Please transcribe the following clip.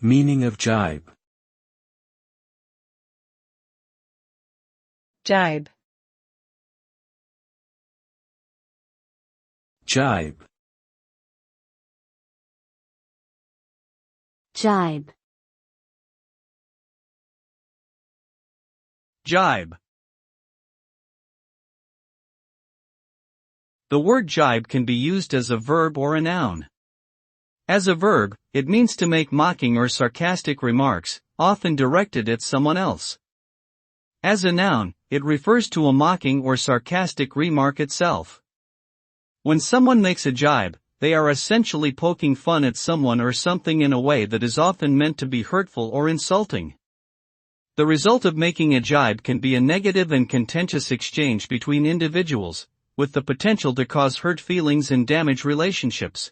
Meaning of gibe. Gibe. Gibe. Gibe. Gibe. The word gibe can be used as a verb or a noun. As a verb, it means to make mocking or sarcastic remarks, often directed at someone else. As a noun, it refers to a mocking or sarcastic remark itself. When someone makes a gibe, they are essentially poking fun at someone or something in a way that is often meant to be hurtful or insulting. The result of making a gibe can be a negative and contentious exchange between individuals, with the potential to cause hurt feelings and damage relationships.